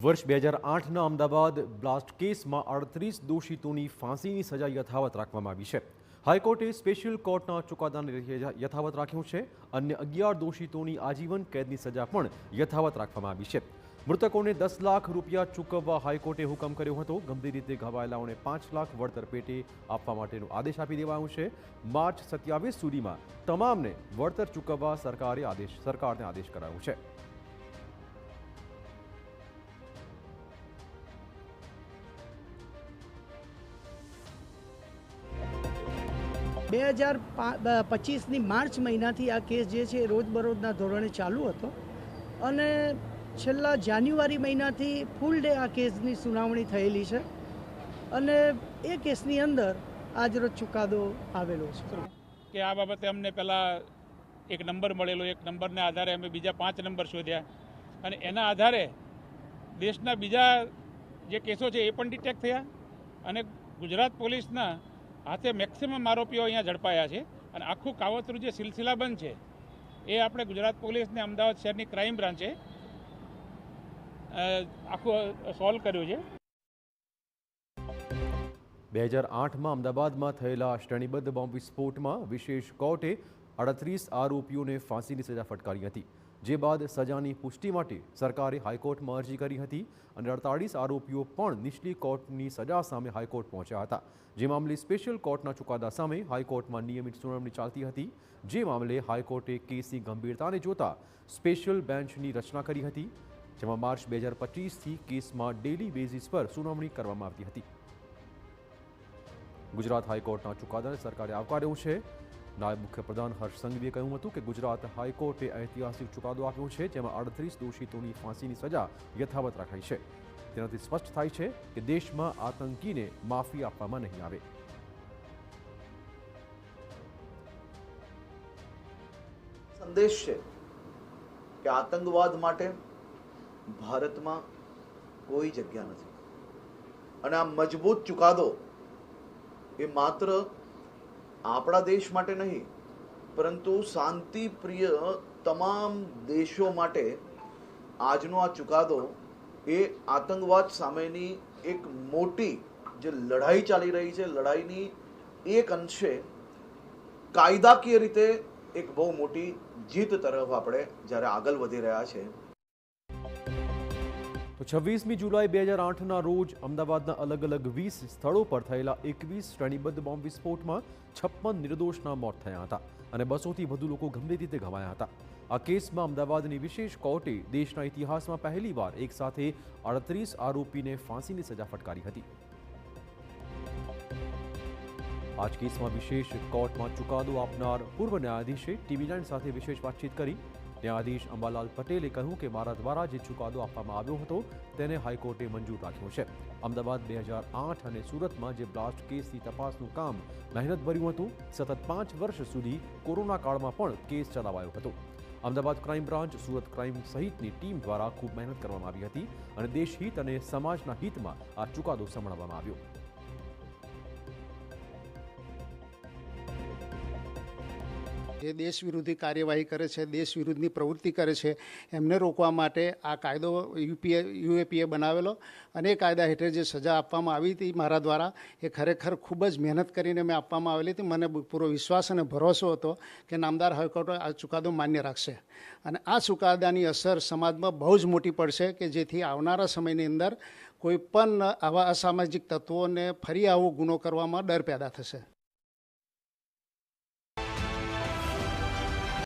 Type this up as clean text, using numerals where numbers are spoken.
વર્ષ 2008ના અમદાવાદ બ્લાસ્ટ કેસમાં 38 દોષિતોની ફાંસીની સજા યથાવત રાખવામાં આવી છે. હાઈકોર્ટે સ્પેશિયલ કોર્ટના ચુકાદાને યથાવત રાખ્યો છે. અન્ય 11 દોષિતોની આજીવન કેદની સજા પણ યથાવત રાખવામાં આવી છે. મૃતકોને 10 લાખ રૂપિયા ચૂકવવા હાઈકોર્ટે હુકમ કર્યો હતો. ગંભીર રીતે ઘવાયેલાઓને 5 લાખ વળતર પેટે આપવા માટેનો આદેશ આપી દેવાયો છે. માર્ચ 27 સુધીમાં તમામને વળતર ચૂકવવા સરકારને આદેશ કરાયો છે. 2025ની માર્ચ મહિનાથી આ કેસ જે છે એ રોજબરોજના ધોરણે ચાલુ હતો અને છેલ્લા જાન્યુઆરી મહિનાથી ફૂલ ડે આ કેસની સુનાવણી થયેલી છે અને એ કેસની અંદર આજરોજ ચુકાદો આવેલો છે કે આ બાબતે અમને પહેલાં એક નંબર મળેલો, એક નંબરને આધારે અમે બીજા 5 નંબર શોધ્યા અને એના આધારે દેશના બીજા જે કેસો છે એ પણ ડિટેક્ટ થયા અને ગુજરાત પોલીસના હાથે મેક્સિમમ આરોપીઓ અહીંયા ઝડપાયા છે અને આખું કાવતરું જે સિલસિલાબંધ છે એ આપણે ગુજરાત પોલીસને અમદાવાદ શહેરની ક્રાઇમ બ્રાન્ચે આખું સોલ્વ કર્યું છે. 2008માં અમદાવાદમાં થયેલા શ્રેણીબદ્ધ બોમ્બ વિસ્ફોટમાં વિશેષ કોર્ટે 38 આરોપીઓને ફાંસીની સજા ફટકારી હતી. જે બાદ સજાની પુષ્ટિ માટે સરકારે હાઈકોર્ટમાં અરજી કરી હતી અને 48 આરોપીઓ પણ નીચલી કોર્ટની સજા સામે હાઈકોર્ટ પહોંચ્યા હતા. જે મામલે સ્પેશિયલ કોર્ટના ચુકાદા સામે હાઈકોર્ટમાં નિયમિત સુનાવણી ચાલતી હતી. જે મામલે હાઈકોર્ટે કેસની ગંભીરતાને જોતા સ્પેશિયલ બેન્ચની રચના કરી હતી, જેમાં માર્ચ 2025થી કેસમાં ડેલી બેઝિસ પર સુનાવણી કરવામાં આવતી હતી. ગુજરાત હાઈકોર્ટના ચુકાદાને સરકારે આવકાર્યો છે. નાયબ મુખ્યપ્રધાન હર્ષ સંઘવીએ કહ્યું હતું કે ગુજરાત હાઈકોર્ટે ઐતિહાસિક ચુકાદો આપ્યો છે, જેમાં 38 દોષિતોની ફાંસીની સજા યથાવત રખાઈ છે. તેનાથી સ્પષ્ટ થાય છે કે દેશમાં આતંકીને માફી આપવામાં નહીં આવે. સંદેશ છે કે આતંકવાદ માટે ભારતમાં કોઈ જગ્યા નથી અને આ મજબૂત ચુકાદો એ માત્ર આપણા દેશ માટે નહીં પરંતુ શાંતિપ્રિય તમામ દેશો માટે આજનો આ ચુકાદો એ આતંકવાદ સામેની એક મોટી જે લડાઈ ચાલી રહી છે, લડાઈની એક અંશે કાયદાકીય રીતે એક બહુ મોટી જીત તરફ આપણે જ્યારે આગળ વધી રહ્યા છે. તો 26મી જુલાઈ 2008ના રોજ અમદાવાદના અલગ અલગ 20 સ્થળો પર થયેલા 21 શ્રેણીબદ્ધ બોમ્બ વિસ્ફોટમાં 56 નિર્દોષના મોત થયા હતા અને 200થી વધુ લોકો ગંભીર રીતે ઘવાયા હતા. આ કેસમાં અમદાવાદની વિશેષ કોર્ટે દેશના ઇતિહાસમાં પહેલીવાર એક સાથે 38 આરોપીને ફાંસીની સજા ફટકારી હતી. આ કેસમાં વિશેષ કોર્ટમાં ચુકાદો આપનાર પૂર્વ ન્યાયાધીશે TV9 સાથે વિશેષ વાતચીત કરી. ન્યાયાધીશ અંબાલાલ પટેલે કહ્યું કે મારા દ્વારા જે ચુકાદો આપવામાં આવ્યો હતો તેને હાઈકોર્ટે મંજૂર રાખ્યો છે. અમદાવાદ 2008 અને સુરતમાં જે બ્લાસ્ટ કેસની તપાસનું કામ મહેનતભર્યું હતું, સતત 5 વર્ષ સુધી કોરોના કાળમાં પણ કેસ ચલાવાયો હતો. Ahmedabad crime branch, Surat crime સહિતની ટીમ દ્વારા ખૂબ મહેનત કરવામાં આવી હતી અને દેશહિત અને સમાજના હિતમાં આ ચુકાદો સંભળાવવામાં આવ્યો. જે દેશ વિરોધી કાર્યવાહી કરે છે, દેશ વિરુદ્ધની પ્રવૃત્તિ કરે છે, એમને રોકવા માટે આ કાયદો યુએપીએ બનાવેલો અને એ કાયદા હેઠળ જે સજા આપવામાં આવી હતી મારા દ્વારા એ ખરેખર ખૂબ જ મહેનત કરીને મેં આપવામાં આવેલી હતી. મને પૂરો વિશ્વાસ અને ભરોસો હતો કે નામદાર હાઈકોર્ટ આ ચુકાદો માન્ય રાખશે અને આ ચુકાદાની અસર સમાજમાં બહુ જ મોટી પડશે કે જેથી આવનારા સમયની અંદર કોઈ પણ આવા અસામાજિક તત્વોને ફરી આવો ગુનો કરવામાં ડર પેદા થશે.